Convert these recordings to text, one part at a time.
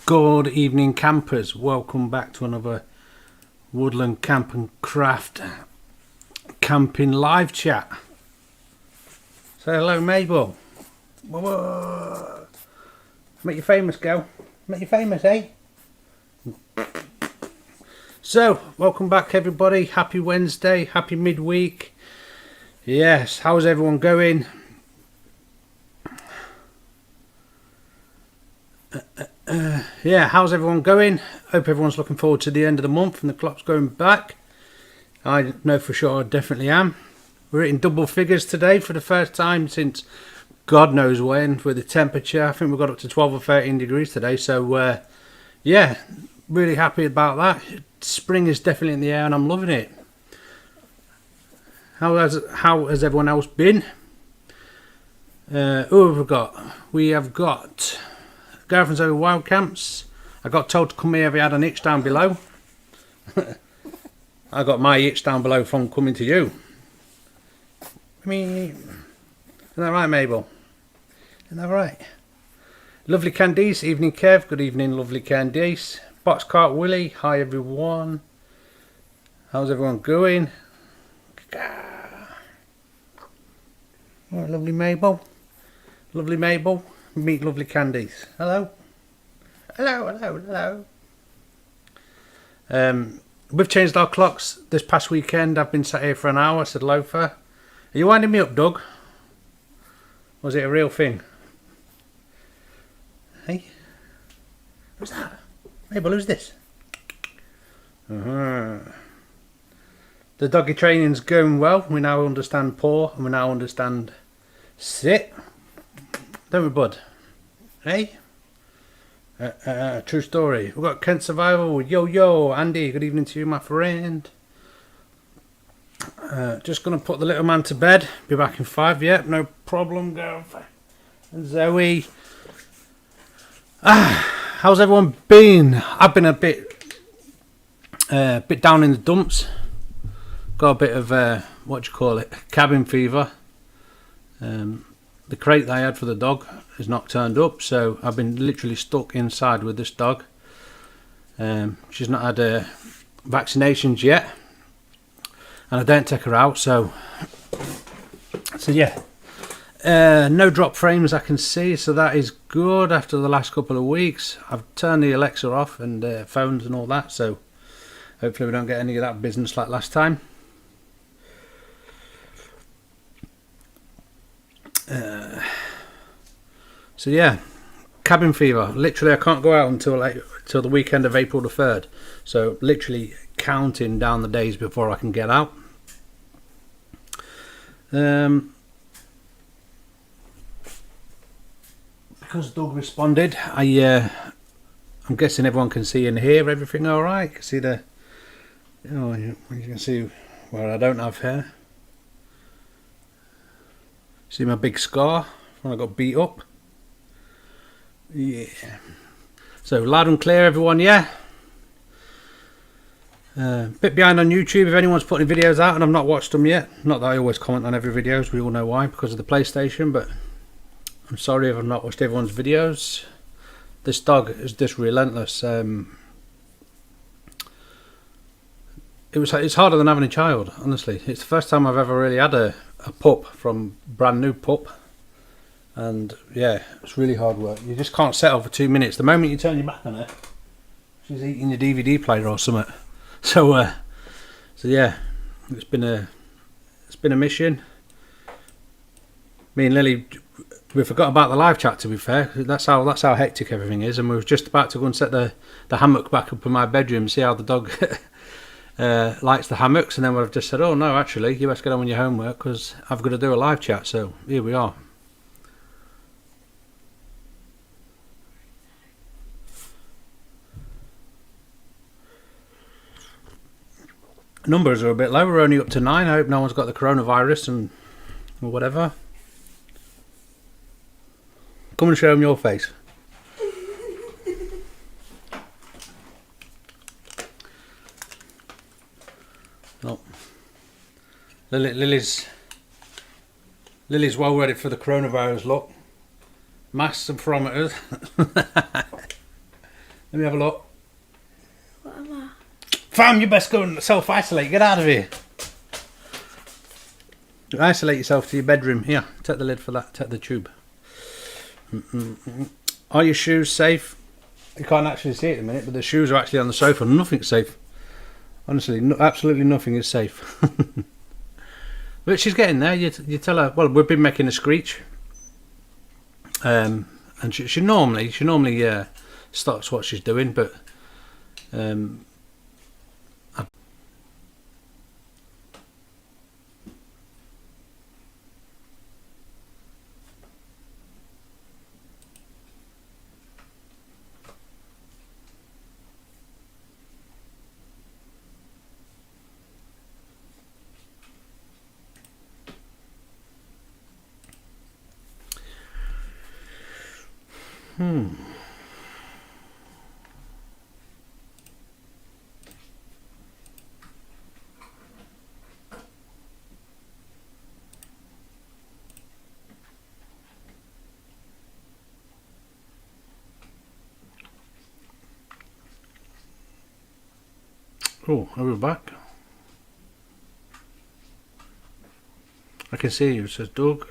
Good evening, campers. Welcome back to another Woodland Camp and Craft camping live chat. Say hello, Mabel. Whoa. Make you famous, girl. Make you famous, eh? So, welcome back, everybody. Happy Wednesday. Happy midweek. Yes, how's everyone going? Yeah, how's everyone going? Hope everyone's looking forward to the end of the month and the clock's going back. I know for sure I definitely am. We're hitting double figures today for the first time since God knows when with the temperature. I think we got up to 12 or 13 degrees today. So, yeah, really happy about that. Spring is definitely in the air and I'm loving it. How has everyone else been? Who have we got? We have got Gareth and Zoe Wild Camps. I got told to come here if he had an itch down below. I got my itch down below from coming to you. Isn't that right, Mabel? Isn't that right? Lovely Candice, evening Kev. Good evening, lovely Candice. Boxcart Willie, hi everyone. How's everyone going? Oh, lovely Mabel. Lovely Mabel. Meet lovely Candice. Hello. Hello. We've changed our clocks this past weekend. I've been sat here for an hour. I said hello for. Are you winding me up, Doug? Was it a real thing? Hey? Who's that? Mabel, who's this? The doggy training's going well. We now understand paw and we now understand sit. Don't we, bud? Hey? True story. We've got Kent Survival. Yo, Andy. Good evening to you, my friend. Just going to put the little man to bed. Be back in 5. Yep, no problem, girl. And Zoe. How's everyone been? I've been a bit down in the dumps. Got a bit of, cabin fever. The crate that I had for the dog has not turned up, so I've been literally stuck inside with this dog. She's not had vaccinations yet, and I don't take her out, so yeah. No drop frames I can see, so that is good after the last couple of weeks. I've turned the Alexa off and phones and all that, so hopefully we don't get any of that business like last time. So yeah, cabin fever. Literally, I can't go out until the weekend of April the 3rd. So literally counting down the days before I can get out. Because Doug responded, I'm guessing everyone can see and hear everything. All right, can see the. You can see where I don't have hair. See my big scar when I got beat up. Yeah. So loud and clear, everyone. Yeah. Bit behind on YouTube. If anyone's putting videos out and I've not watched them yet, not that I always comment on every videos. We all know why, because of the PlayStation. But I'm sorry if I've not watched everyone's videos. This dog is just relentless. It's harder than having a child. Honestly, it's the first time I've ever really had a pup from brand new pup. And yeah, it's really hard work. You just can't settle for 2 minutes. The moment you turn your back on her, she's eating your DVD player or something. So yeah, it's been a mission. Me and Lily, we forgot about the live chat. To be fair, that's how hectic everything is. And we were just about to go and set the hammock back up in my bedroom, see how the dog likes the hammocks, and then we've just said, oh no, actually, you best get on with your homework because I've got to do a live chat. So here we are. Numbers are a bit low. We're only up to 9. I hope no one's got the coronavirus or whatever. Come and show them your face. No. Lily's well ready for the coronavirus. Look, masks and thermometers. Let me have a look. What am I? Fam, you best go and self-isolate. Get out of here. Isolate yourself to your bedroom. Here, take the lid for that. Take the tube. Are your shoes safe? You can't actually see it at the minute, but the shoes are actually on the sofa. Nothing's safe. Honestly, absolutely nothing is safe. But she's getting there. You tell her. Well, we've been making a screech. And she normally stops what she's doing, but oh, are we back? I can see you, says Doug.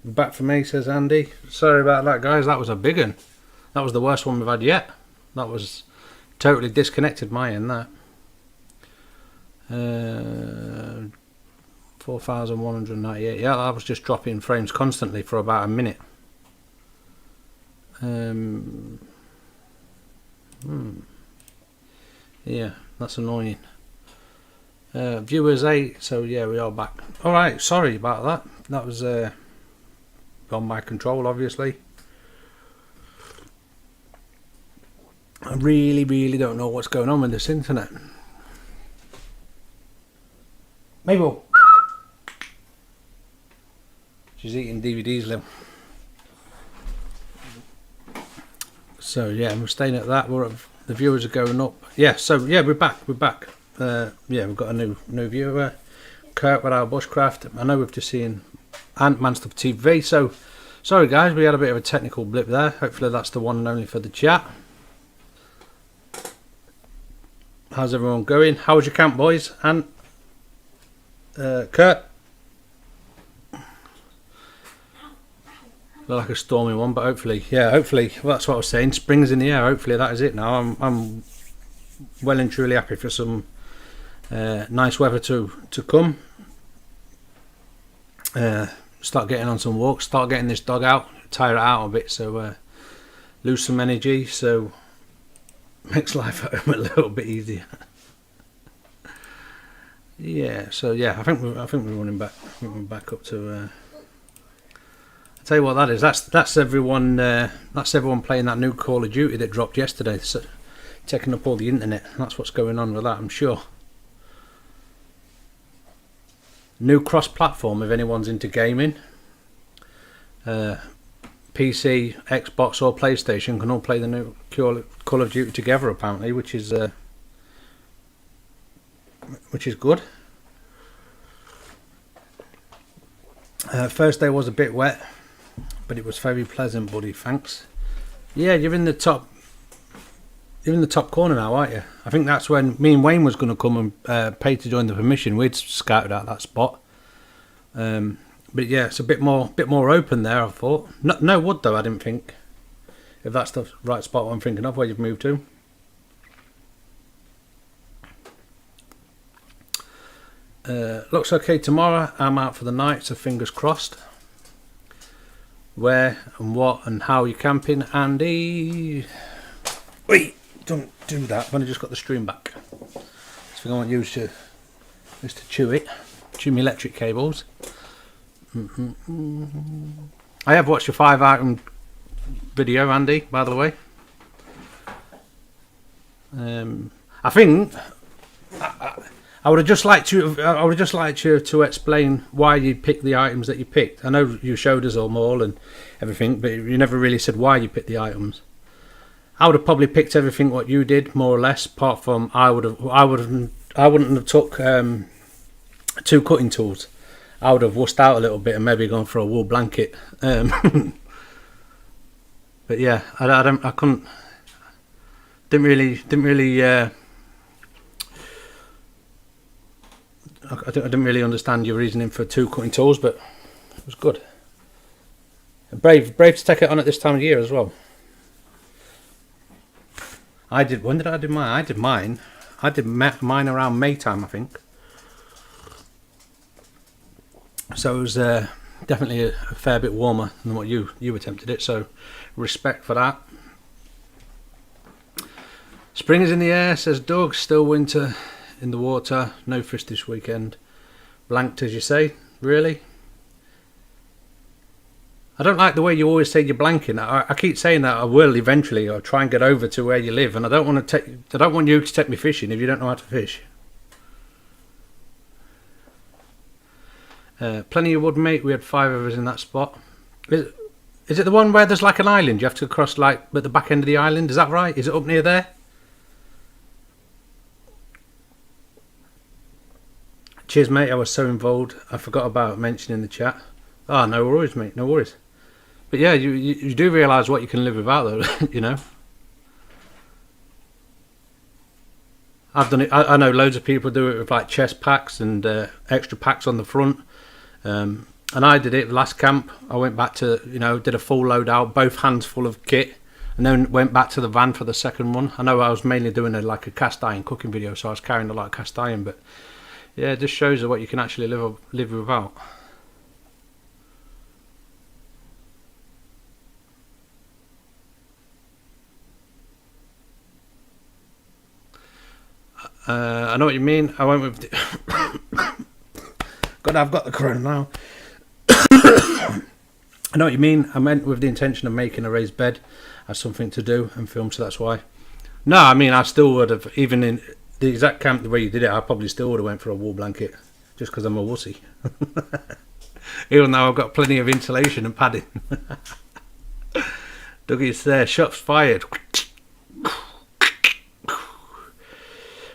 Back for me, says Andy. Sorry about that, guys. That was a big one. That was the worst one we've had yet. That was totally disconnected my end, that. 4,198. Yeah, that was just dropping frames constantly for about a minute. Yeah, that's annoying. Viewers 8, so yeah, we are back. Alright, sorry about that. That was on my control, obviously. I really don't know what's going on with this internet. Mabel. She's eating DVDs, Lil. So yeah, we're staying at that. The viewers are going up. Yeah, so yeah, we're back. Yeah, we've got a new viewer, Kurt with our bushcraft. I know we've just seen Ant-Man Stuff TV. So sorry guys, we had a bit of a technical blip there. Hopefully that's the one and only for the chat. How's everyone going? How was your camp, boys? And Kurt? Look like a stormy one, but hopefully, well, that's what I was saying. Spring's in the air. Hopefully that is it now. I'm well and truly happy for some nice weather to come. Start getting on some walks. Start getting this dog out. Tire it out a bit, so lose some energy. So makes life at home a little bit easier. Yeah. So yeah, I think we're running back. I think we're back up to. I'll tell you what that is. That's everyone. That's everyone playing that new Call of Duty that dropped yesterday. So, taking up all the internet. That's what's going on with that, I'm sure. New cross-platform if anyone's into gaming. PC, Xbox or PlayStation can all play the new Call of Duty together apparently, which is good. First day was a bit wet, but it was very pleasant, buddy. Thanks. Yeah, you're in the top corner now, aren't you? I think that's when me and Wayne was going to come and pay to join the permission. We'd scouted out that spot. But yeah, it's a bit more open there, I thought. No wood though, I didn't think. If that's the right spot I'm thinking of, where you've moved to. Looks okay tomorrow. I'm out for the night, so fingers crossed. Where and what and how you're camping, Andy? Wait, don't do that. I've only just got the stream back. So I want you to chew it. Chew my electric cables. I have watched your 5-item video, Andy, by the way. I think I would have just liked you to explain why you picked the items that you picked. I know you showed us them all and everything, but you never really said why you picked the items. I would have probably picked everything what you did, more or less, apart from I wouldn't have took 2 cutting tools. I would have wussed out a little bit and maybe gone for a wool blanket. But yeah, I couldn't. Didn't really. I didn't really understand your reasoning for 2 cutting tools, but it was good. Brave to take it on at this time of year as well. I did. When did I do mine? I did mine. I did mine around May time, I think. So it was definitely a fair bit warmer than what you attempted it. So respect for that. Spring is in the air, says Doug. Still winter in the water. No fish this weekend. Blanked, as you say. Really? I don't like the way you always say you're blanking. I keep saying that I will eventually, or try and get over to where you live, and I don't want you to take me fishing if you don't know how to fish. Plenty of wood, mate. We had 5 of us in that spot. Is it the one where there's like an island? You have to cross like at the back end of the island. Is that right? Is it up near there? Cheers, mate. I was so involved. I forgot about mentioning the chat. Oh, no worries, mate. No worries. But yeah, you do realise what you can live without, though. You know. I've done it. I know loads of people do it with like chest packs and extra packs on the front. And I did it last camp. I went back to, did a full load out, both hands full of kit, and then went back to the van for the second one. I know I was mainly doing a cast iron cooking video, so I was carrying a lot of cast iron. But yeah, it just shows you what you can actually live without. I know what you mean. I went with God, I've got the corona now. I know what you mean. I meant with the intention of making a raised bed as something to do and film, so that's why. No, I mean, I still would have, even in the exact camp the way you did it, I probably still would have went for a wool blanket, just because I'm a wussy. Even though I've got plenty of insulation and padding. Dougie's there, shots fired.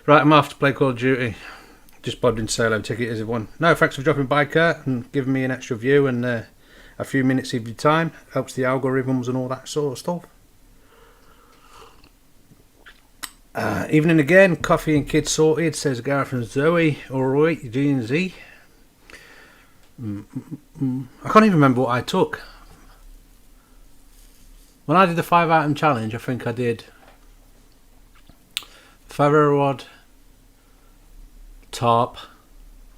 Right, I'm off to play Call of Duty. Just bobbed in solo ticket as everyone. No, thanks for dropping by, Kurt, and giving me an extra view and a few minutes of your time. Helps the algorithms and all that sort of stuff. Evening again, coffee and kids sorted, says Gareth and Zoe. Alright, G and Z. I can't even remember what I took. When I did the 5-item challenge, I think I did ferro rod, tarp,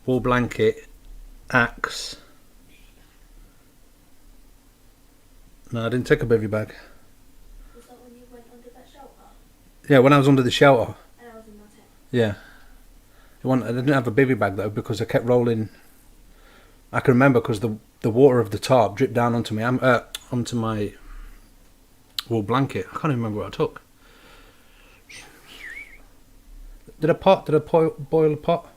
wool blanket, axe. No, I didn't take a bivy bag. Was that when you went under that shelter? Yeah, when I was under the shelter. And I was in my tent. Yeah. I didn't have a bivy bag though because I kept rolling. I can remember because the water of the tarp dripped down onto my wool blanket. I can't even remember what I took. Did I boil a pot?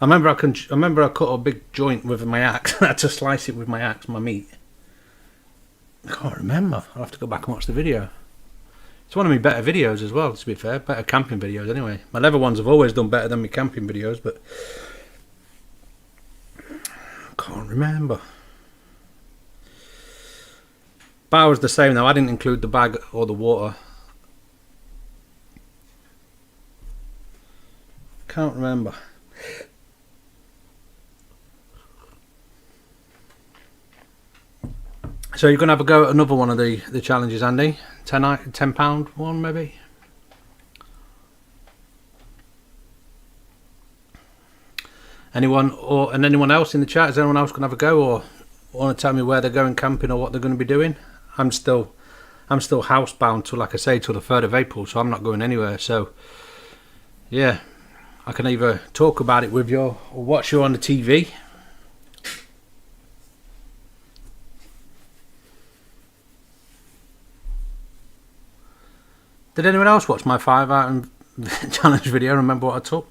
I remember I cut a big joint with my axe. I had to slice it with my axe, my meat. I can't remember. I'll have to go back and watch the video. It's one of my better videos as well, to be fair. Better camping videos anyway. My leather ones have always done better than my camping videos, but I can't remember. Bar was the same though. I didn't include the bag or the water. Can't remember. So you're going to have a go at another one of the challenges, Andy? £10 one, maybe? Anyone else in the chat? Is anyone else going to have a go, or want to tell me where they're going camping or what they're going to be doing? I'm still housebound till, like I say, till the 3rd of April, so I'm not going anywhere. So, yeah, I can either talk about it with you or watch you on the TV. Did anyone else watch my 5-item challenge video? Remember what I took?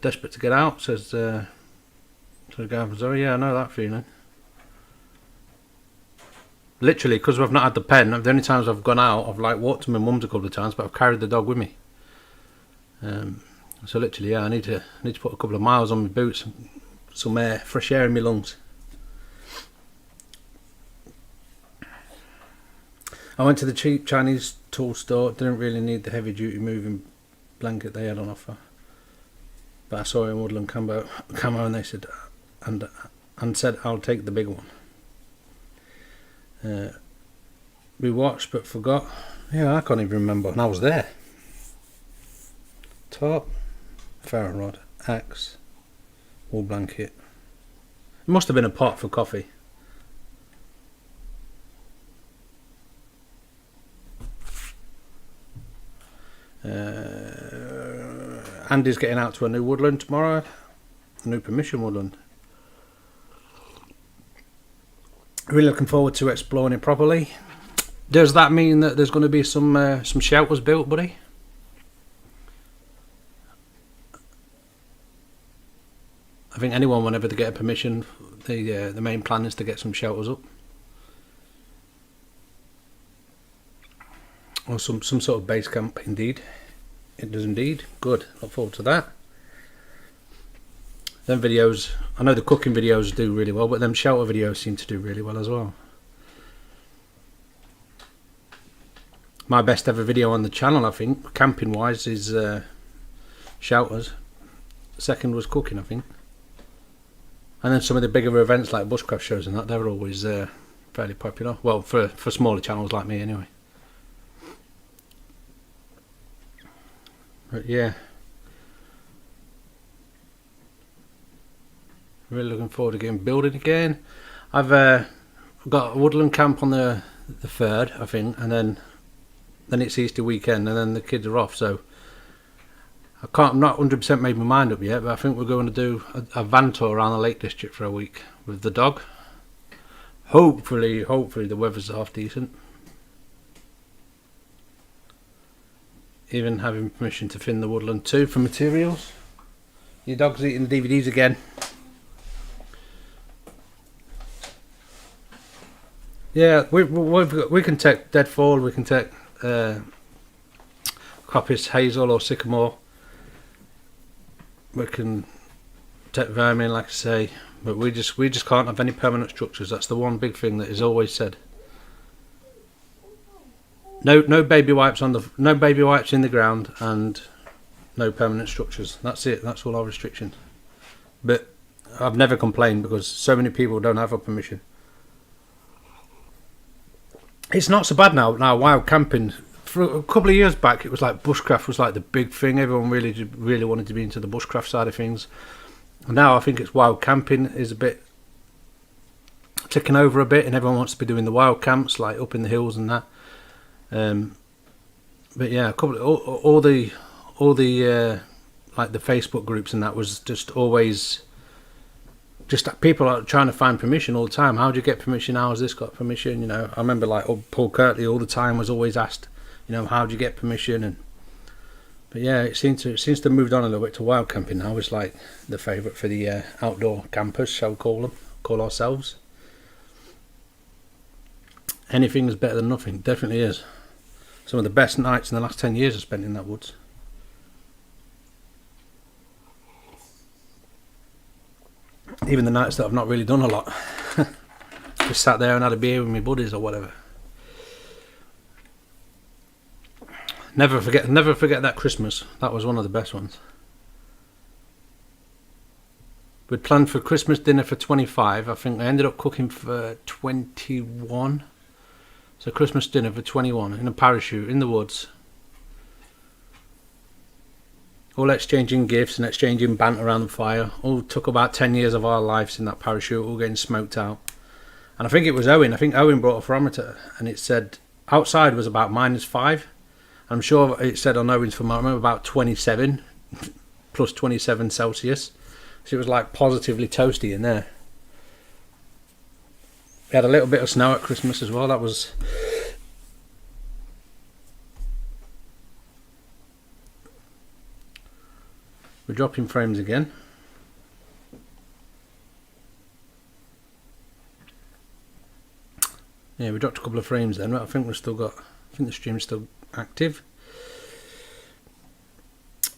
Desperate to get out, says Gavin. Sorry, yeah, I know that feeling. Literally, because I've not had the pen, the only times I've gone out, I've walked to my mum's a couple of times, but I've carried the dog with me. So literally, yeah, I need to put a couple of miles on my boots, some fresh air in my lungs. I went to the cheap Chinese tool store. Didn't really need the heavy duty moving blanket they had on offer. But I saw it in Woodland Camo and they said, and said I'll take the big one. We watched but forgot. Yeah, I can't even remember. And I was there. Top, ferro rod, axe, wool blanket. It must have been a pot for coffee. Andy's getting out to a new woodland tomorrow. A new permission woodland. Really looking forward to exploring it properly. Does that mean that there's going to be some shelters built, buddy? I think anyone, whenever they get a permission, the main plan is to get some shelters up, or some sort of base camp. Indeed, it does indeed. Good. Look forward to that. Them videos, I know the cooking videos do really well, but them shelter videos seem to do really well as well. My best ever video on the channel, I think, camping wise, is shelters. Second was cooking, I think. And then some of the bigger events like bushcraft shows and that, they're always fairly popular. Well, for smaller channels like me anyway. But yeah. Really looking forward to getting building again. I've got a woodland camp on the 3rd, I think, and then it's Easter weekend, and then the kids are off, so I'm not 100% made my mind up yet, but I think we're going to do a van tour around the Lake District for a week with the dog. Hopefully the weather's half decent. Even having permission to fin the woodland too for materials. Your dog's eating the DVDs again. Yeah, we can take Deadfall, we can take Coppice, Hazel or Sycamore. We can take vermin, like I say, but we just can't have any permanent structures. That's the one big thing that is always said. No baby wipes in the ground, and no permanent structures. That's it. That's all our restrictions. But I've never complained because so many people don't have a permission. It's not so bad now. Wild camping. For a couple of years back, it was like bushcraft was like the big thing. Everyone really wanted to be into the bushcraft side of things. And now I think it's wild camping is a bit ticking over a bit, and everyone wants to be doing the wild camps like up in the hills and that. But yeah, all the like the Facebook groups and that was just always just people are trying to find permission all the time. How do you get permission? How has this got permission? You know, I remember like Paul Kirtley all the time was always asked, you know, how do you get permission? But yeah, it seems to have moved on a little bit to wild camping now. It's like the favourite for the outdoor campers, shall we call ourselves. Anything is better than nothing, definitely is. Some of the best nights in the last 10 years are spent in that woods. Even the nights that I've not really done a lot. Just sat there and had a beer with my buddies or whatever. Never forget that Christmas. That was one of the best ones. We'd planned for Christmas dinner for 25. I think I ended up cooking for 21. So Christmas dinner for 21 in a parachute in the woods. All exchanging gifts and exchanging banter around the fire. All took about 10 years of our lives in that parachute, all getting smoked out. And I think it was Owen. I think Owen brought a thermometer and it said outside was about -5. I'm sure it said on Owen's thermometer about 27, plus 27 Celsius. So it was like positively toasty in there. We had a little bit of snow at Christmas as well. That was... We're dropping frames again. Yeah, we dropped a couple of frames then, but I think we've still got... I think the stream's still active.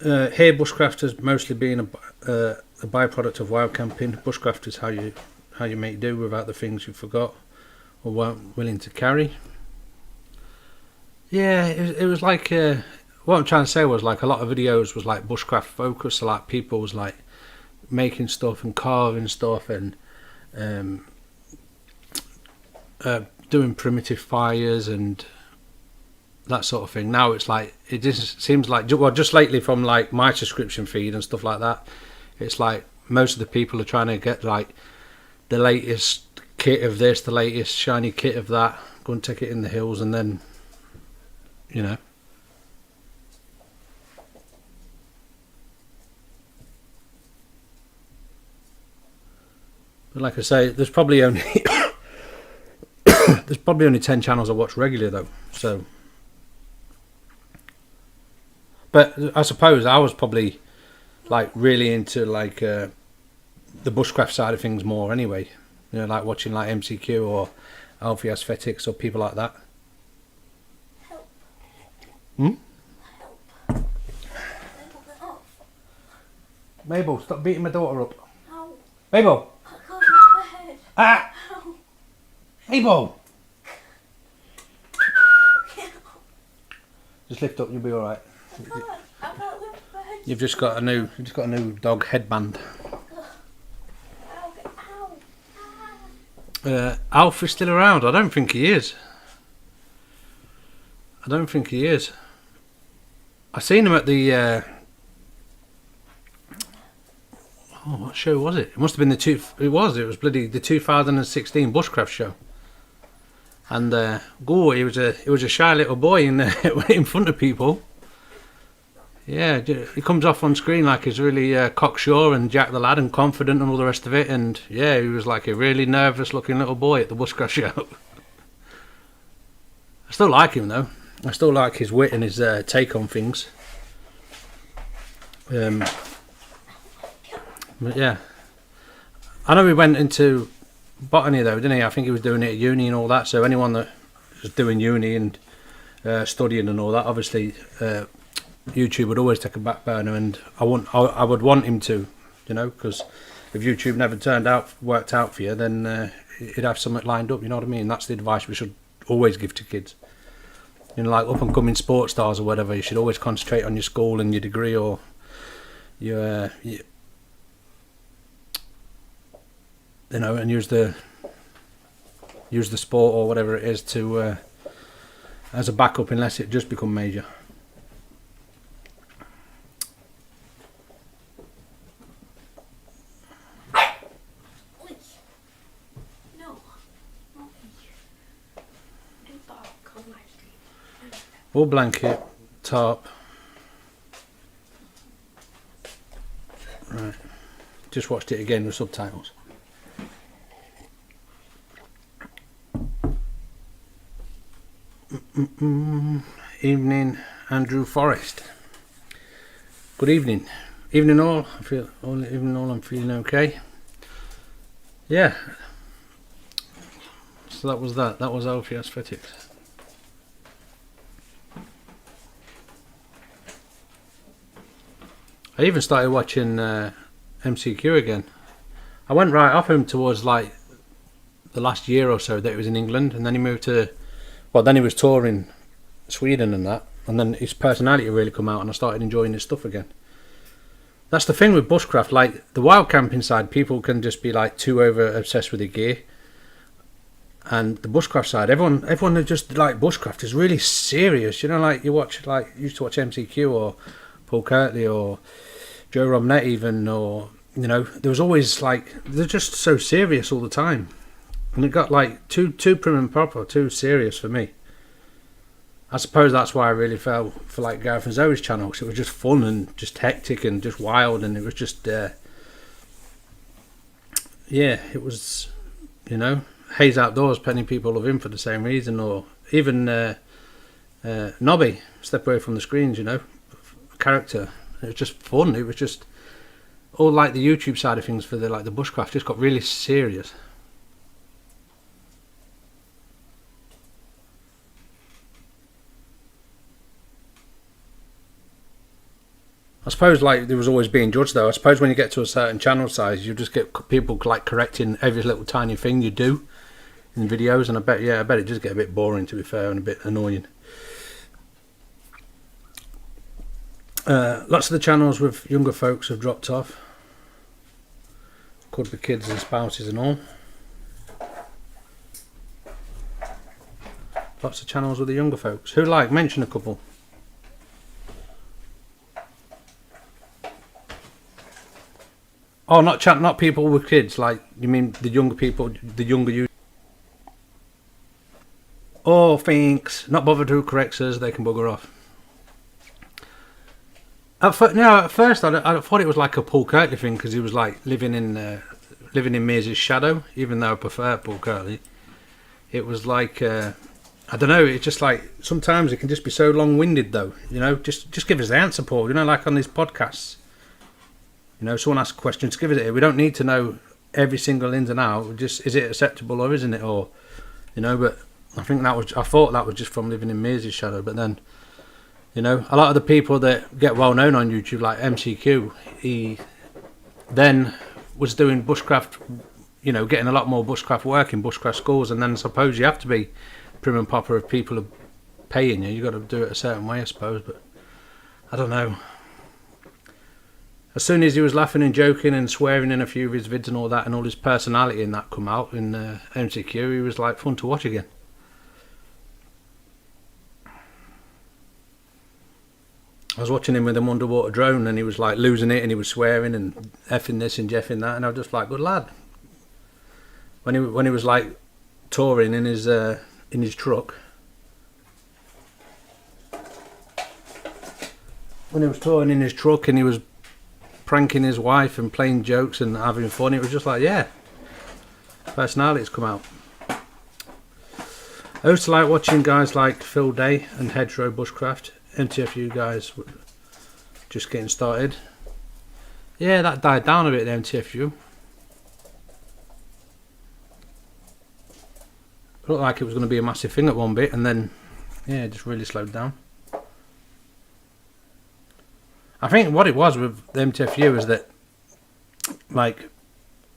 Here bushcraft has mostly been a byproduct of wild camping. Bushcraft is how you make do without the things you forgot or weren't willing to carry. Yeah, it was like what I'm trying to say was like a lot of videos was like bushcraft focused, so like people was like making stuff and carving stuff and um, doing primitive fires and that sort of thing. Now it's like it just seems like well, just lately from like my subscription feed and stuff like that, it's like most of the people are trying to get like the latest kit of this, the latest shiny kit of that, go and take it in the hills, and then you know. But like I say, there's probably only there's probably only 10 channels I watch regularly though. So, but I suppose I was probably like really into like the bushcraft side of things more anyway. You know, like watching like MCQ or Alfie Aesthetics or people like that. Help. Hmm? Help. Mabel, get off. Mabel, stop beating my daughter up. Ow. Mabel! I can't lift my head. Ah! Ow. Mabel! Get off. Just lift up, you'll be alright. I can't lift my head. You've just got a new dog headband. Ow. Ow. Ah. Alf is still around. I don't think he is. I seen him at the what show was it? It must have been it was bloody the 2016 Bushcraft show. And he was a shy little boy in front of people. Yeah, he comes off on screen like he's really cocksure and Jack the Lad and confident and all the rest of it. And yeah, he was like a really nervous looking little boy at the Bushcraft show. I still like him though. I still like his wit and his take on things. But yeah, I know he went into botany though, didn't he? I think he was doing it at uni and all that. So anyone that was doing uni and studying and all that, obviously YouTube would always take a back burner, and I would want him to, you know, because if YouTube never worked out for you, then you'd have something lined up. You know what I mean? That's the advice we should always give to kids. You know, like up and coming sports stars or whatever, you should always concentrate on your school and your degree or your you know, and use the sport or whatever it is to as a backup, unless it just become major. No. Do bark on my street. Wool blanket, tarp. Right. Just watched it again with subtitles. Evening, Andrew Forrest. Good evening. Evening all. I'm feeling okay. Yeah. So that was that. That was Alfie Aesthetics. I even started watching MCQ again. I went right off him towards like the last year or so that he was in England, and then he moved to, well, then he was touring Sweden and that, and then his personality really come out, and I started enjoying his stuff again. That's the thing with bushcraft, like the wild camping side, people can just be like too over obsessed with their gear, and the bushcraft side, everyone who just like bushcraft is really serious. You know, like you used to watch MCQ or Paul Kirtley or Joe Robnett even, or you know, there was always like they're just so serious all the time, and it got like too prim and proper, too serious for me. I suppose that's why I really fell for like Gareth and Zoe's channel, because it was just fun and just hectic and just wild, and it was just yeah, it was, you know, Hayes Outdoors, plenty of people love him for the same reason, or even Nobby, Step Away from the Screens, you know, character. It was just fun. It was just all like the YouTube side of things for the bushcraft just got really serious. I suppose like there was always being judged though. I suppose when you get to a certain channel size, you just get people like correcting every little tiny thing you do in videos, and I bet it just get a bit boring, to be fair, and a bit annoying. Lots of the channels with younger folks have dropped off. Could be kids and spouses and all. Lots of channels with the younger folks. Who like? Mention a couple. Oh, not people with kids. Like, you mean the younger people, the younger you. Oh, thanks. Not bothered who corrects us. They can bugger off. At first I thought it was like a Paul Kirtley thing because he was like living in Mears' shadow. Even though I prefer Paul Kirtley, it was like I don't know. It's just like sometimes it can just be so long-winded, though. You know, just give us the answer, Paul. You know, like on these podcasts. You know, someone asks a question, just give it. We don't need to know every single ins and out. Just is it acceptable or isn't it? Or you know, but I thought that was just from living in Mears' shadow, but then. You know, a lot of the people that get well known on YouTube, like MCQ, he then was doing bushcraft, you know, getting a lot more bushcraft work in bushcraft schools, and then I suppose you have to be prim and proper if people are paying you. You've got to do it a certain way, I suppose, but I don't know. As soon as he was laughing and joking and swearing in a few of his vids and all that, and all his personality in that come out in MCQ, he was like fun to watch again. I was watching him with an underwater drone and he was like losing it and he was swearing and effing this and jeffing that, and I was just like, good lad. When he was like touring in his truck. When he was touring in his truck and he was pranking his wife and playing jokes and having fun, it was just like, yeah, personality's come out. I used to like watching guys like Phil Day and Hedgerow Bushcraft. MTFU guys just getting started. Yeah, that died down a bit, the MTFU. It looked like it was going to be a massive thing at one bit, and then, yeah, it just really slowed down. I think what it was with the MTFU is that, like,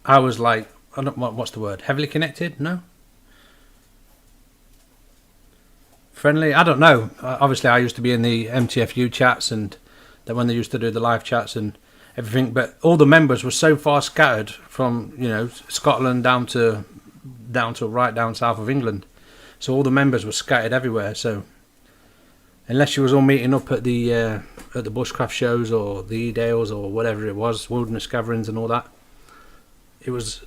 I was like, I don't what's the word? Heavily connected? No? Friendly? I don't know. Obviously, I used to be in the MTFU chats, and then when they used to do the live chats and everything, but all the members were so far scattered from, you know, Scotland down to right down south of England. So all the members were scattered everywhere. So unless you was all meeting up at the bushcraft shows or the E-Dales or whatever it was, wilderness gatherings and all that, it was,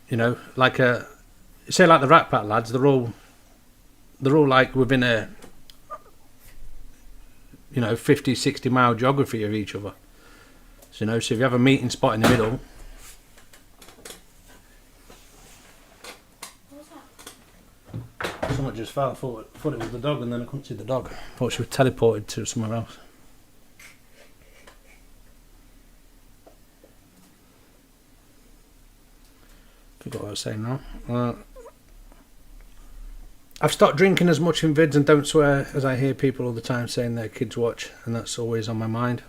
you know, like say like the Rat Pack lads, they're all like within a, you know, 50, 60 mile geography of each other. So, you know, so if you have a meeting spot in the middle. What was that? Someone just fell. I thought it was the dog, and then I couldn't see the dog. I thought she was teleported to somewhere else. Forgot what I was saying now. I've stopped drinking as much in vids and don't swear, as I hear people all the time saying their kids watch, and that's always on my mind.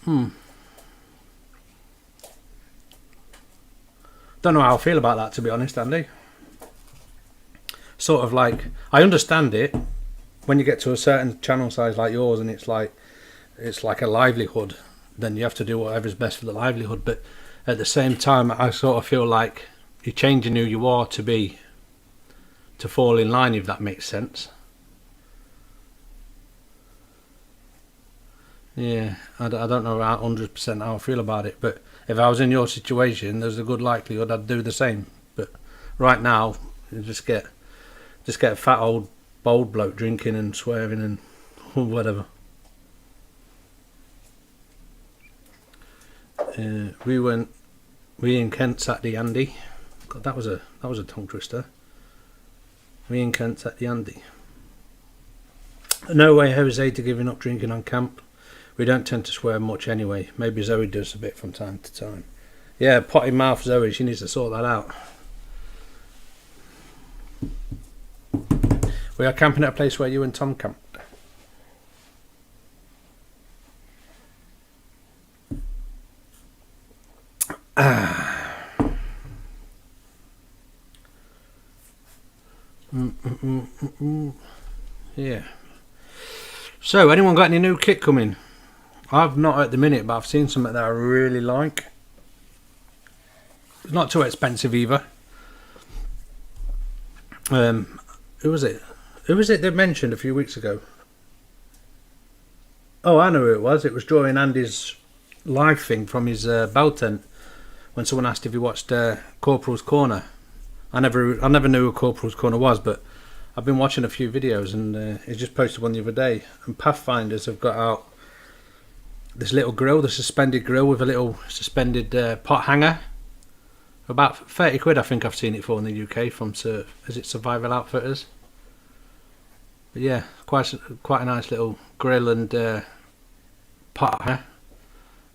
Don't know how I feel about that, to be honest, Andy. Sort of like, I understand it when you get to a certain channel size like yours, and it's like a livelihood, then you have to do whatever's best for the livelihood, but at the same time I sort of feel like you're changing who you are to fall in line, if that makes sense. Yeah, I don't know 100% how I feel about it, but if I was in your situation, there's a good likelihood I'd do the same. But right now, you just get a fat old bold bloke drinking and swearing and whatever. We in Kent Saturday, Andy. God, that was a tongue twister. We in Kent Saturday, Andy. No way Jose to giving up drinking on camp. We don't tend to swear much anyway. Maybe Zoe does a bit from time to time. Yeah, potty mouth Zoe, she needs to sort that out. We are camping at a place where you and Tom camped. Yeah. So, anyone got any new kit coming? I've not at the minute, but I've seen something that I really like. It's not too expensive either. Who was it? Who was it they mentioned a few weeks ago? Oh, I know who it was. It was during Andy's live thing from his bell tent when someone asked if he watched Corporal's Corner. I never knew who Corporal's Corner was, but I've been watching a few videos, and he just posted one the other day. And Pathfinders have got out this little grill, the suspended grill with a little suspended pot hanger. About 30 quid, I think I've seen it for in the UK from is it Survival Outfitters? But yeah, quite a nice little grill and pot hanger.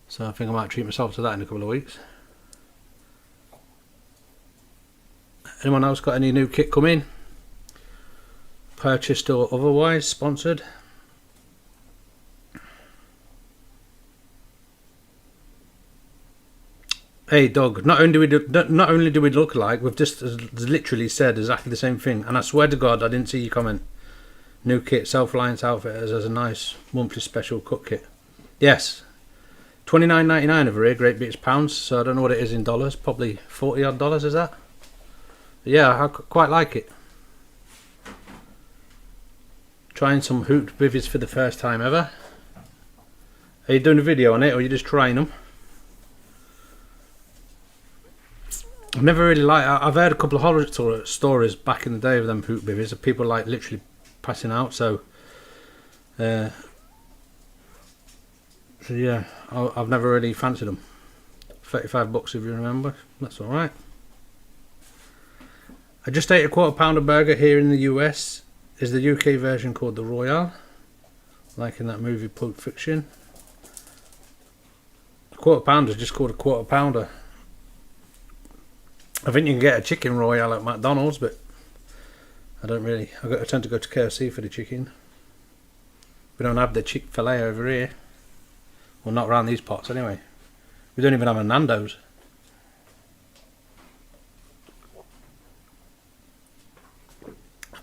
So I think I might treat myself to that in a couple of weeks. Anyone else got any new kit coming? Purchased or otherwise, sponsored? Hey Doug, not only do we look alike, we've just literally said exactly the same thing, and I swear to God I didn't see your comment. New kit, Self-Reliance Outfitters as a nice monthly special cook kit. Yes, $29.99 over here, Great British pounds, so I don't know what it is in dollars, probably $40 odd, is that? But yeah, I quite like it. Trying some hooped bivvies for the first time ever. Are you doing a video on it, or are you just trying them? I've never really I've heard a couple of horror stories back in the day of them hoop bivvies of people like literally passing out, so yeah, I've never really fancied them. $35 if you remember, that's alright. I just ate a £1/4 burger here in the US. Is the UK version called the Royale, like in that movie Pulp Fiction. A £1/4 is just called a £1/4. I think you can get a chicken royale at McDonald's, but I tend to go to KFC for the chicken. We don't have the Chick-fil-A over here. Well, not around these parts anyway. We don't even have a Nando's.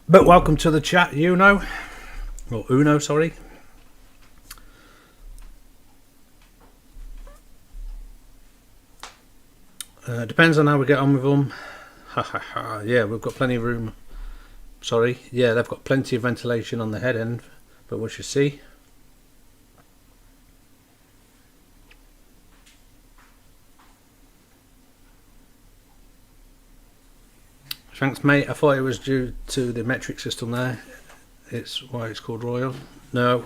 But welcome to the chat, Uno. Or Uno, sorry. Depends on how we get on with them. Ha ha ha. Yeah, we've got plenty of room. Sorry. Yeah, they've got plenty of ventilation on the head end, but we shall see. Thanks, mate. I thought it was due to the metric system there. It's why it's called Royal. No,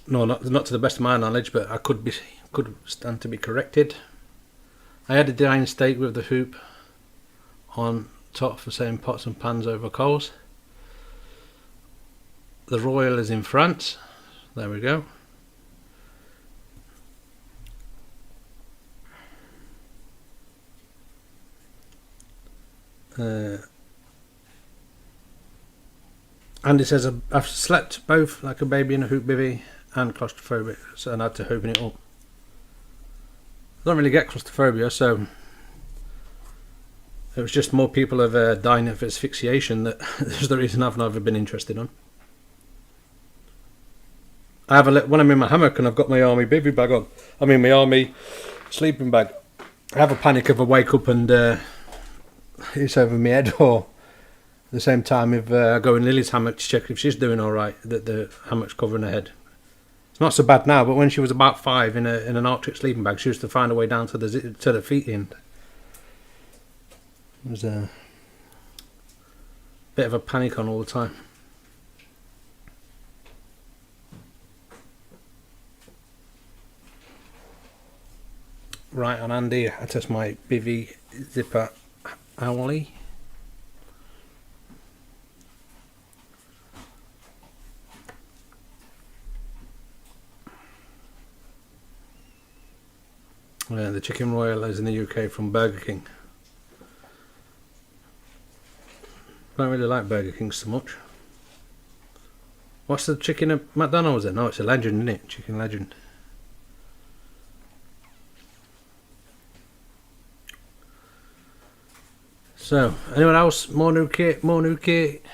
not to the best of my knowledge, but I could stand to be corrected. I had a dine steak with the hoop on top for saying pots and pans over coals. The Royal is in France. There we go. Andy says I've slept both like a baby in a hoop bivvy and claustrophobic, so I had to open it up. I don't really get claustrophobia, so it was just more people have dying of asphyxiation that is the reason I've never been interested on. I have when I'm in my hammock and I've got my army bivvy bag on. I mean my army sleeping bag. I have a panic if I wake up and it's over my head, or at the same time if I go in Lily's hammock to check if she's doing alright, that the hammock's covering her head. It's not so bad now, but when she was about 5 in an Arctic sleeping bag, she used to find her way down to the feet end. It was a bit of a panic on all the time. Right on Andy, I test my bivvy zipper hourly. The chicken royal is in the UK from Burger King. I don't really like Burger King so much. What's the chicken at McDonald's then? No, it's a Legend, isn't it? Chicken Legend. So, anyone else? More new kit? More new kit?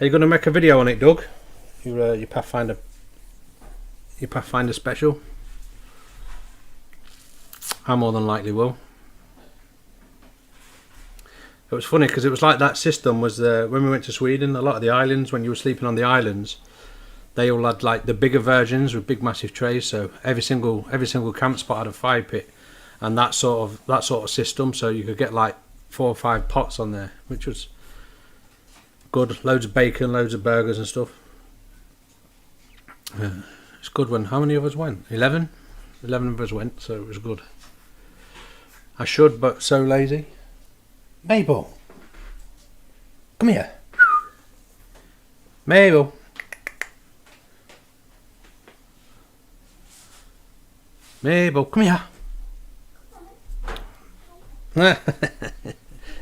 Are you going to make a video on it, Doug? Your Pathfinder special? I more than likely will. It was funny because it was like that system was when we went to Sweden. A lot of the islands, when you were sleeping on the islands, they all had like the bigger versions with big massive trays. So every single camp spot had a fire pit, and that sort of system. So you could get like 4 or 5 pots on there, which was good. Loads of bacon, loads of burgers and stuff. It's good when how many of us went? 11 of us went, so it was good. I should, but so lazy. Mabel, come here. Mabel. Mabel, come here.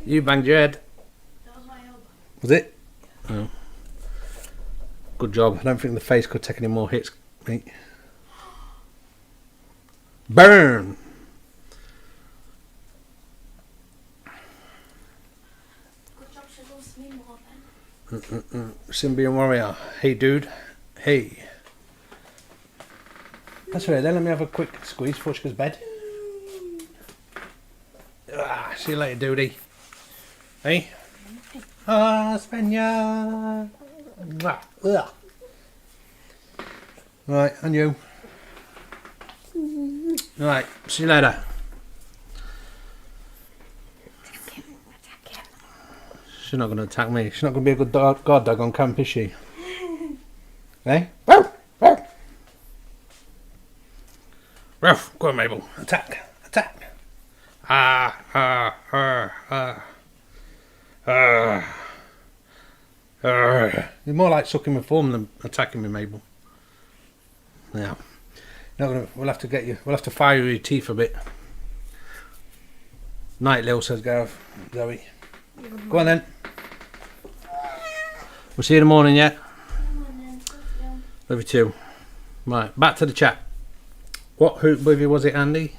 You banged your head. That was my elbow. Was it? Oh. Good job. I don't think the face could take any more hits, mate. Burn! Good job she loves me more then. Symbian Warrior. Hey, dude. Hey. That's right, then let me have a quick squeeze before she goes to bed. See you later, duty. Hey? Svenja. Right, and you. Right, see you later. She's not going to attack me. She's not going to be a good guard dog on camp, is she? Hey? Ruff, go on, Mabel. Attack. You're more like sucking my thumb than attacking me, Mabel. Yeah. We'll have to get you. We'll have to fire your teeth a bit. Night, Lil, says Gareth. Zoe. Go on then. We'll see you in the morning, yeah? Love you too. Right, back to the chat. What hoop bivvy was it, Andy?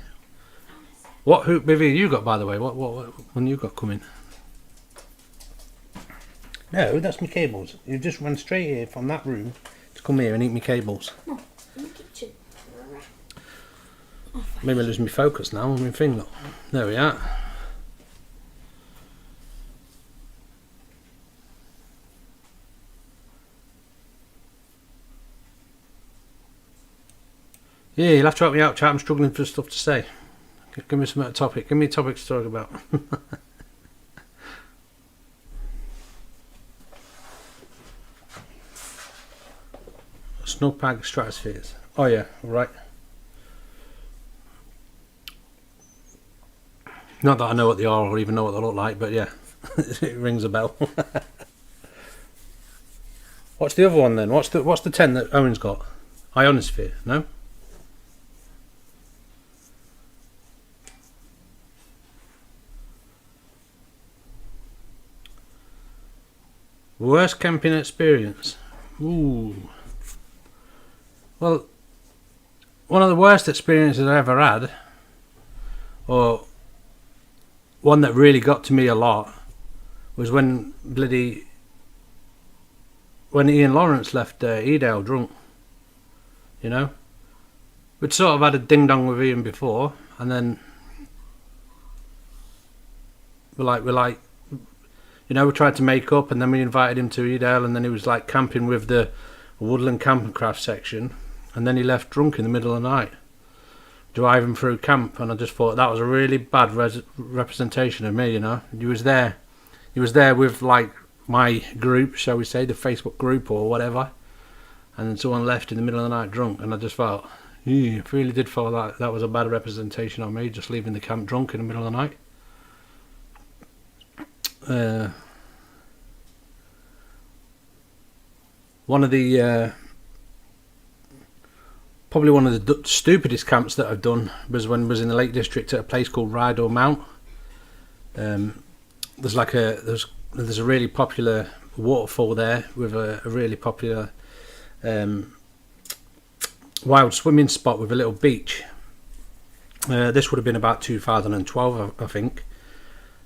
What hoop bivvy you got, by the way? What one you got coming? No, that's my cables. You just run straight here from that room to come here and eat my cables. No, in the kitchen. Maybe I lose my focus now on my thing. Look. There we are. Yeah, you'll have to help me out, chat. I'm struggling for stuff to say. Give me some topic. Give me a topic to talk about. Snowpag stratospheres. Oh yeah, right. Not that I know what they are or even know what they look like, but yeah, it rings a bell. What's the other one then? What's the 10 that Owen's got? Ionosphere, no? Worst camping experience. Ooh. Well, one of the worst experiences I ever had, or one that really got to me a lot, was when Ian Lawrence left Edale drunk. You know, we'd sort of had a ding dong with Ian before, and then we're like. You know, we tried to make up, and then we invited him to Edale, and then he was like camping with the Woodland Camp and Craft section, and then he left drunk in the middle of the night, driving through camp, and I just thought that was a really bad representation of me. You know, he was there with like my group, shall we say, the Facebook group or whatever, and then someone left in the middle of the night drunk, and I just felt, I really did feel that was a bad representation of me, just leaving the camp drunk in the middle of the night. Probably one of the stupidest camps that I've done was when I was in the Lake District at a place called Rydal Mount. There's a really popular waterfall there with a really popular wild swimming spot with a little beach. This would have been about 2012, I think.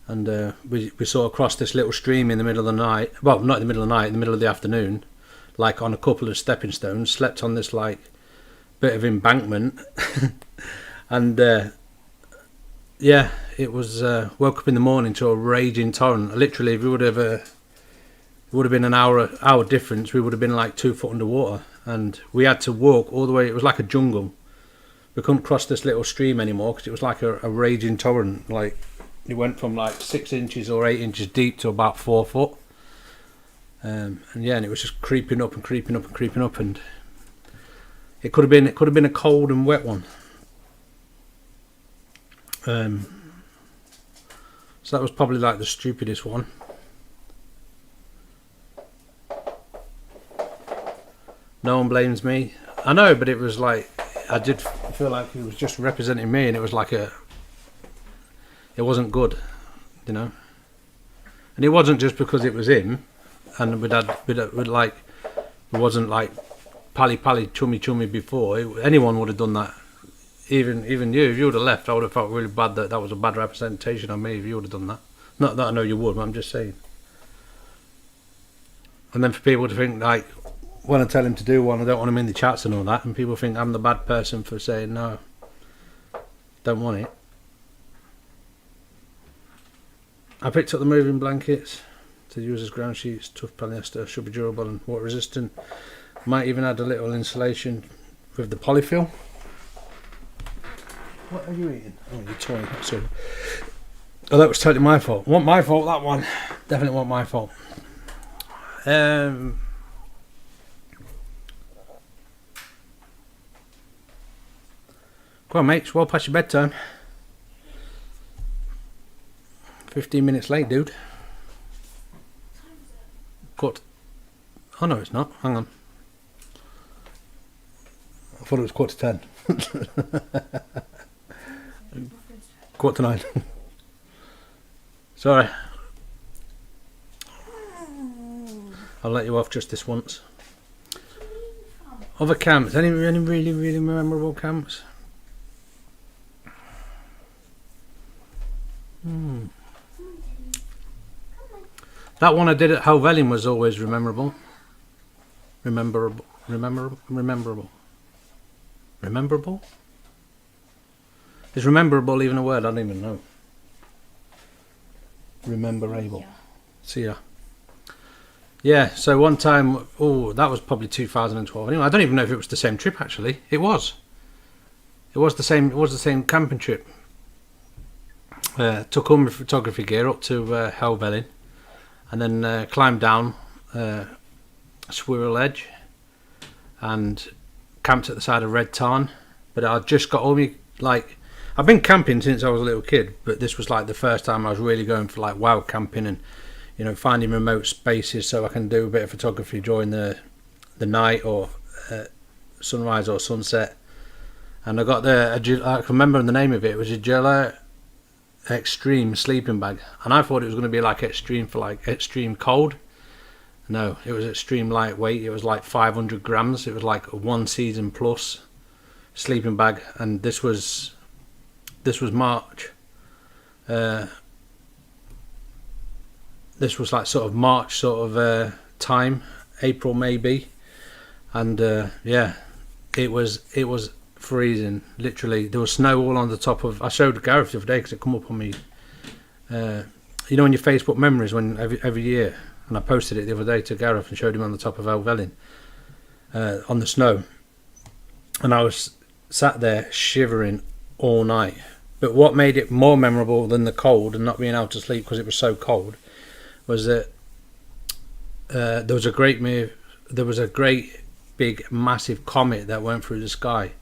and we sort of crossed this little stream in the middle of the night. Well, not in the middle of the night, in the middle of the afternoon, like on a couple of stepping stones. Slept on this like bit of embankment, and yeah, it was. Woke up in the morning to a raging torrent. Literally, if we would have been an hour difference, we would have been like 2 foot underwater, and we had to walk all the way. It was like a jungle. We couldn't cross this little stream anymore because it was like a raging torrent. Like it went from like 6 inches or 8 inches deep to about 4 foot. And yeah, and it was just creeping up and creeping up and creeping up, and it could have been a cold and wet one. So that was probably like the stupidest one. No one blames me. I know, but it was like I did feel like he was just representing me, and it was like it wasn't good, you know. And it wasn't just because it was him, and we'd like it wasn't like pally chummy before. Anyone would have done that. Even you, if you would have left, I would have felt really bad that was a bad representation of me if you would have done that. Not that I know you would, but I'm just saying. And then for people to think like, when I tell him to do one, I don't want him in the chats and all that, and people think I'm the bad person for saying no, don't want it. I picked up the moving blankets to use as ground sheets. Tough polyester, should be durable and water resistant. Might even add a little insulation with the polyfill. What are you eating? Oh, you're toying. Sorry. Oh, that was totally my fault. Wasn't my fault, that one. Definitely wasn't my fault. Come on, mate. It's well past your bedtime. 15 minutes late, dude. Quarter. Oh, no, it's not. Hang on. I thought it was 10:15. 8:45. Sorry. I'll let you off just this once. Other camps. Any really memorable camps? That one I did at Helvellyn was always rememberable. Rememberable? Is rememberable even a word? I don't even know. Rememberable. See ya. Yeah, so one time, that was probably 2012. Anyway, I don't even know if it was the same trip actually. It was. It was the same camping trip. Took all my photography gear up to Helvellyn, and then climbed down Swirl Edge and camped at the side of Red Tarn. But I just got all my I've been camping since I was a little kid, but this was like the first time I was really going for like wild camping and, you know, finding remote spaces so I can do a bit of photography during the night or sunrise or sunset. And I got I can remember the name of it. It was a Gela Extreme sleeping bag, and I thought it was going to be like extreme for like extreme cold. No, it was extreme lightweight. It was like 500 grams. It was like a 1 season plus sleeping bag, and this was March. This was like sort of March time, April maybe, and yeah, it was freezing. Literally, there was snow all on the top of. I showed Gareth the other day because it come up on me. You know, in your Facebook memories when every year, and I posted it the other day to Gareth and showed him on the top of Helvellyn on the snow, and I was sat there shivering all night. But what made it more memorable than the cold and not being able to sleep because it was so cold was that there was a great big massive comet that went through the sky,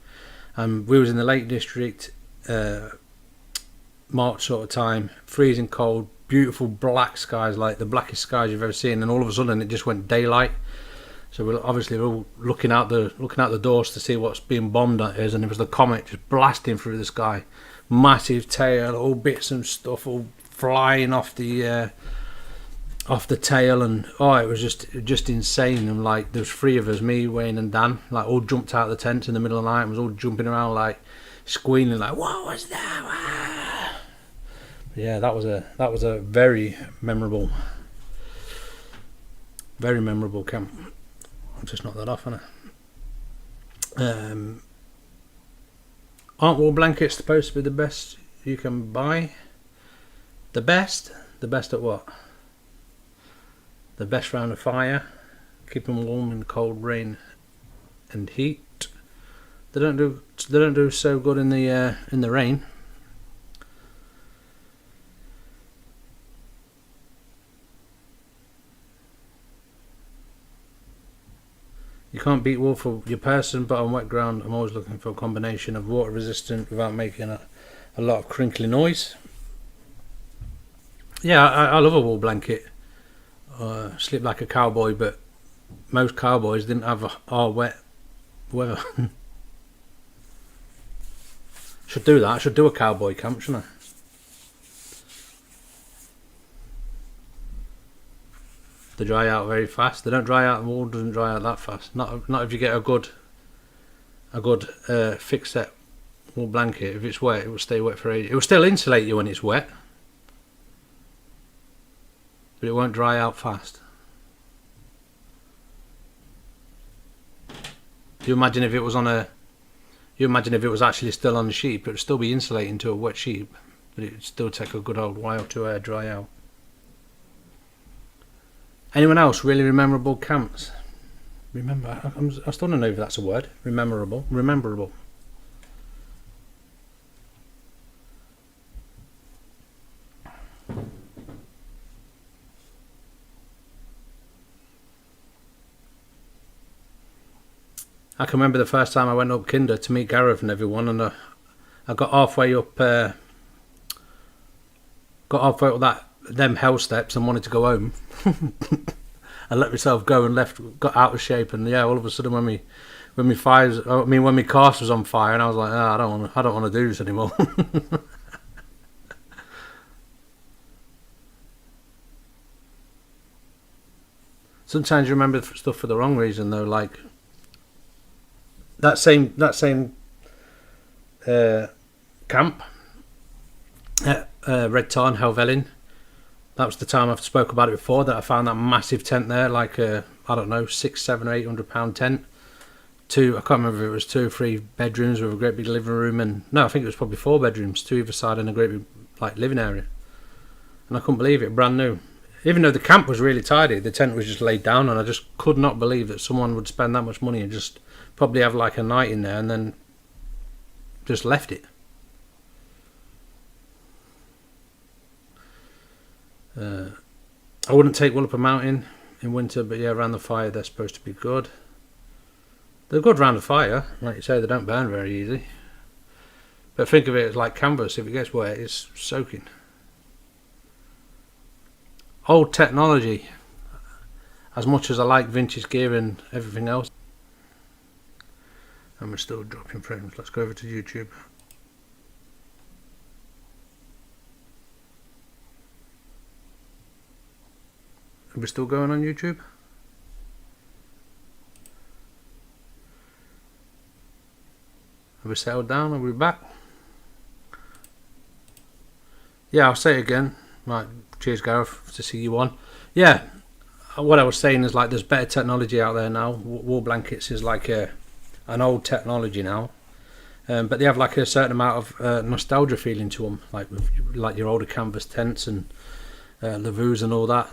and we was in the Lake District, March sort of time, freezing cold, beautiful black skies, like the blackest skies you've ever seen, and all of a sudden it just went daylight. So we're all looking out the doors to see what's being bombed at us, and it was the comet just blasting through the sky, massive tail, all bits and stuff all flying off the tail, and it was just insane. And like there was 3 of us, me, Wayne and Dan, like all jumped out of the tent in the middle of the night and was all jumping around like squealing like, what was that? Yeah, that was a very memorable camp. I'll just knock that off, haven't I? Aren't wool blankets supposed to be the best you can buy? The best? The best at what? The best round a fire, keep them warm in cold rain and heat. They don't do so good in the rain. You can't beat wool for your person, but on wet ground I'm always looking for a combination of water resistant without making a lot of crinkly noise. Yeah, I love a wool blanket. Sleep like a cowboy, but most cowboys didn't have our wet weather. Should do that. I should do a cowboy camp, shouldn't I? They dry out very fast. They don't dry out. The wool doesn't dry out that fast. Not if you get a good thick set wool blanket. If it's wet, it will stay wet for ages. It will still insulate you when it's wet, but it won't dry out fast. You imagine if it was actually still on the sheep, it would still be insulating to a wet sheep, but it would still take a good old while to dry out. Anyone else really memorable camps? Remember, I still don't know if that's a word. Rememberable. I can remember the first time I went up Kinder to meet Gareth and everyone, and I got halfway up them hell steps and wanted to go home. I let myself go and got out of shape, and yeah, all of a sudden when my cast was on fire, and I was like, I don't want to do this anymore. Sometimes you remember stuff for the wrong reason, though. Like that same camp at Red Tarn, Helvellyn. That was the time I've spoke about it before, that I found that massive tent there, like I don't know, £600, £700, £800 tent. I can't remember if it was 2 or 3 bedrooms with a great big living room, and no, I think it was probably 4 bedrooms, 2 either side, and a great big living area. And I couldn't believe it, brand new. Even though the camp was really tidy, the tent was just laid down, and I just could not believe that someone would spend that much money and just probably have like a night in there and then just left it. I wouldn't take wool up a mountain in winter, but yeah, around the fire they're supposed to be good. They're good around the fire, like you say, they don't burn very easy. But think of it as like canvas. If it gets wet, it's soaking. Old technology. As much as I like vintage gear and everything else, and we're still dropping frames. Let's go over to YouTube. Are we still going on YouTube? Have we settled down? Are we back? Yeah, I'll say it again. Right, cheers Gareth, to see you on. Yeah, what I was saying is like there's better technology out there now. Wool blankets is like an old technology now, but they have like a certain amount of nostalgia feeling to them, like your older canvas tents and Lavus and all that.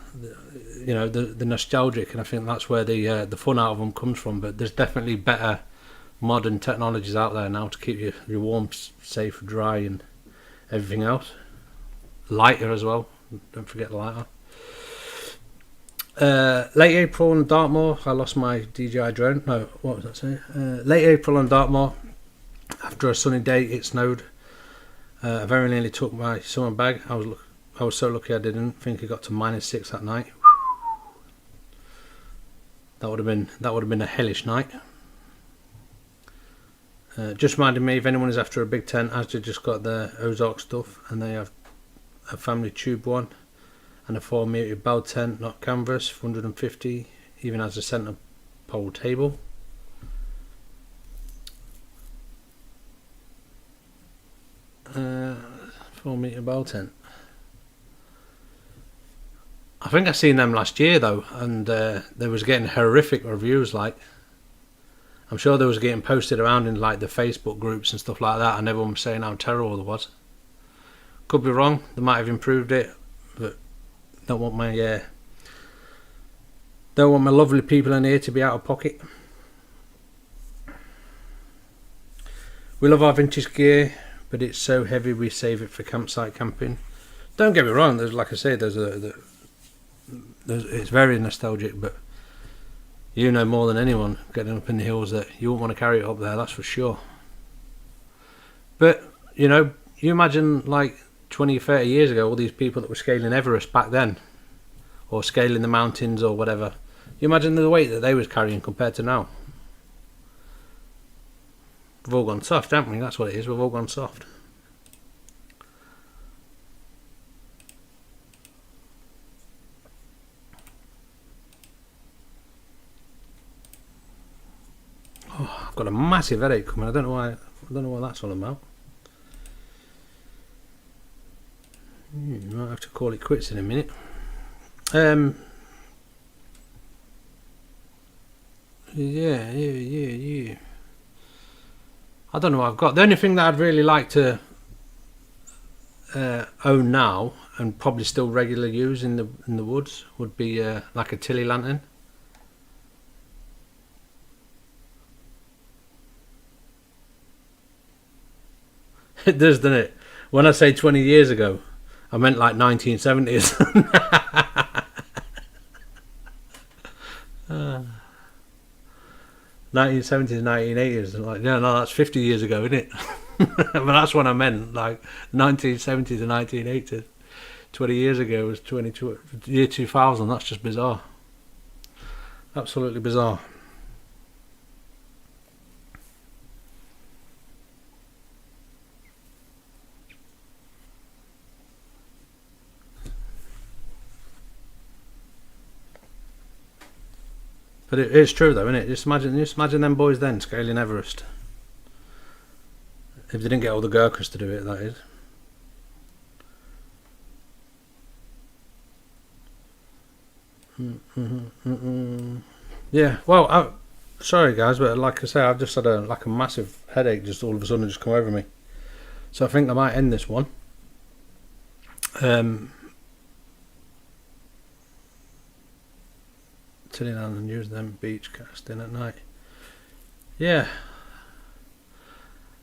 You know, the nostalgic, and I think that's where the fun out of them comes from. But there's definitely better modern technologies out there now to keep you warm, safe, dry, and everything else. Lighter as well. Don't forget the lighter. Late April in Dartmoor, I lost my DJI drone. No, what was that saying? Late April in Dartmoor, after a sunny day, it snowed. I very nearly took my summer bag. I was so lucky I didn't. Think it got to -6 that night. That would have been a hellish night. Just reminded me, if anyone is after a big tent, Asda just got their Ozark stuff, and they have a family tube one and a 4-metre bow tent, not canvas, for 150. Even has a centre pole table. Uh, 4-metre bow tent. I think I seen them last year though, and they was getting horrific reviews. Like, I'm sure they was getting posted around in like the Facebook groups and stuff like that, and everyone was saying how terrible it was. Could be wrong. They might have improved it, but don't want my lovely people in here to be out of pocket. We love our vintage gear, but it's so heavy we save it for campsite camping. Don't get me wrong. There's, like I say, it's very nostalgic, but you know more than anyone getting up in the hills that you won't want to carry it up there, that's for sure. But, you know, you imagine like 20, 30 years ago, all these people that were scaling Everest back then, or scaling the mountains or whatever. You imagine the weight that they was carrying compared to now. We've all gone soft, haven't we? That's what it is, we've all gone soft. Oh, I've got a massive headache coming. I don't know what that's all about. Might have to call it quits in a minute. Yeah. I don't know what I've got. The only thing that I'd really like to own now, and probably still regularly use in the woods, would be like a Tilly lantern. It does, doesn't it? When I say 20 years ago, I meant like 1970s. 1970s, 1980s. Like, no, that's 50 years ago, isn't it? But that's what I meant, like 1970s to 1980s. 20 years ago was year 2000. That's just bizarre. Absolutely bizarre. But it's true though, isn't it? Just imagine them boys then scaling Everest. If they didn't get all the Gurkhas to do it, that is. Yeah. Well, sorry guys, but like I say, I've just had a massive headache just all of a sudden just come over me. So I think I might end this one. Tilling and use them beach casting at night. Yeah.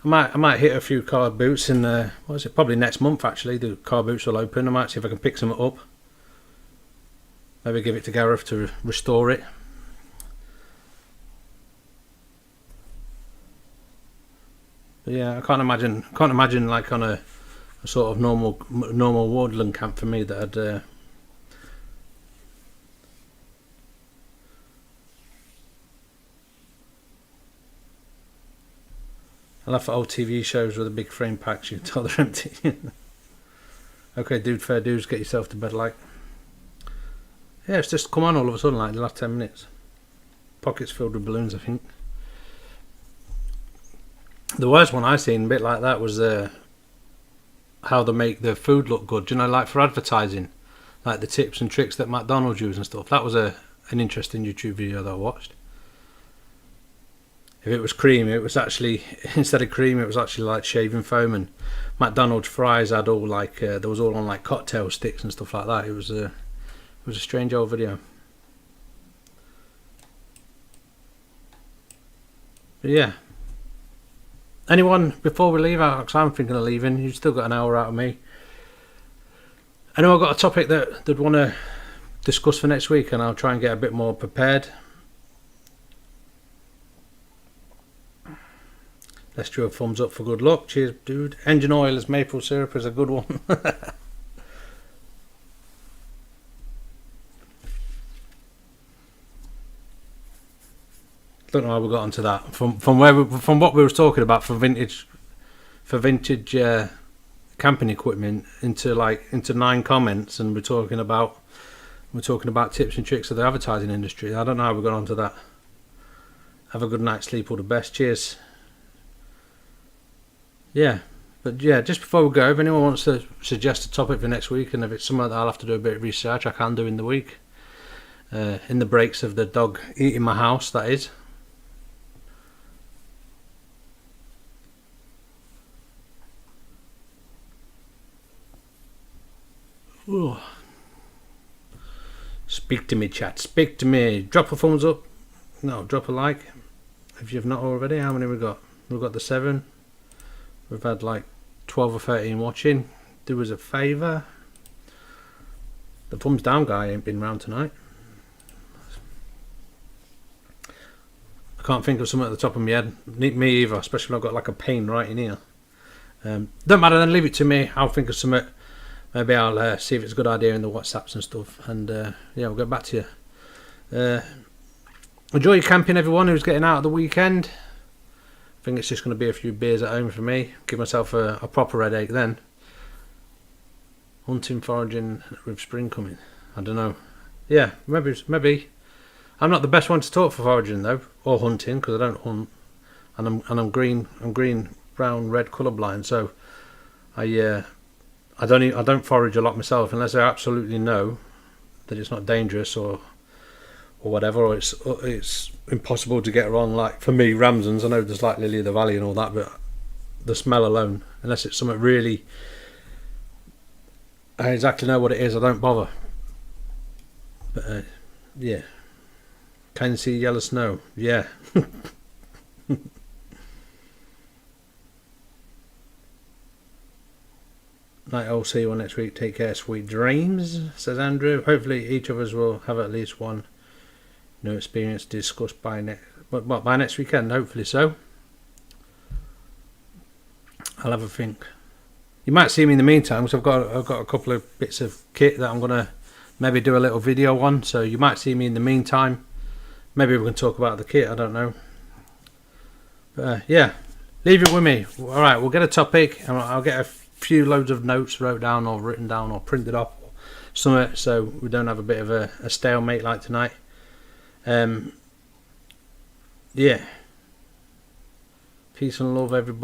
I might hit a few car boots in probably next month actually. The car boots will open. I might see if I can pick some up. Maybe give it to Gareth to restore it. But yeah, I can't imagine like on a sort of normal woodland camp for me that I'd I love old TV shows with the big frame packs. You can tell they're empty. Okay, dude, fair dues. Get yourself to bed, like. Yeah, it's just come on all of a sudden, like the last 10 minutes. Pockets filled with balloons, I think. The worst one I seen, a bit like that, was how they make the food look good. Do you know, like for advertising, like the tips and tricks that McDonald's use and stuff. That was an interesting YouTube video that I watched. If it was cream, it was actually, instead of cream, it was actually like shaving foam, and McDonald's fries had all like, there was all on like cocktail sticks and stuff like that. It was a strange old video. But yeah. Anyone, before we leave, Alex, I'm thinking of leaving. You've still got an hour out of me. Anyone got a topic that they'd want to discuss for next week, and I'll try and get a bit more prepared. Let's do a thumbs up for good luck. Cheers, dude. Engine oil as maple syrup is a good one. Don't know how we got onto that. From what we were talking about for vintage camping equipment into 9 comments, and we're talking about tips and tricks of the advertising industry. I don't know how we got onto that. Have a good night's sleep. All the best. Cheers. Yeah, But yeah, just before we go, if anyone wants to suggest a topic for next week, and if it's something that I'll have to do a bit of research, I can do in the week. In the breaks of the dog eating my house, that is. Ooh. Speak to me, chat. Speak to me. Drop a thumbs up. No, drop a like. If you've not already, how many we got? We've got the 7. We've had like 12 or 13 watching. Do us a favour. The thumbs down guy ain't been round tonight. I can't think of something at the top of my head. Me either, especially when I've got like a pain right in here. Don't matter then, leave it to me. I'll think of something. Maybe I'll see if it's a good idea in the WhatsApps and stuff. And yeah, we'll get back to you. Enjoy your camping, everyone who's getting out of the weekend. I think it's just going to be a few beers at home for me. Give myself a proper headache then. Hunting, foraging with spring coming. I don't know. Yeah, maybe. I'm not the best one to talk for foraging though, or hunting, because I don't hunt. And I'm green, brown, red colourblind. So I don't forage a lot myself unless I absolutely know that it's not dangerous or whatever, or it's impossible to get wrong. Like for me, Ramsons, I know there's like Lily of the Valley and all that, but the smell alone, unless it's something really I exactly know what it is, I don't bother. But yeah, can you see yellow snow? Yeah. Night, I'll see you all next week. Take care, sweet dreams, says Andrew. Hopefully each of us will have at least one new experience discussed by next weekend. Hopefully so. I'll have a think. You might see me in the meantime, because I've got a couple of bits of kit that I'm gonna maybe do a little video on. So you might see me in the meantime. Maybe we can talk about the kit. I don't know. But yeah, leave it with me. All right, we'll get a topic, and I'll get a few loads of notes wrote down or written down or printed off or something, so we don't have a bit of a stalemate like tonight. Yeah, peace and love, everybody.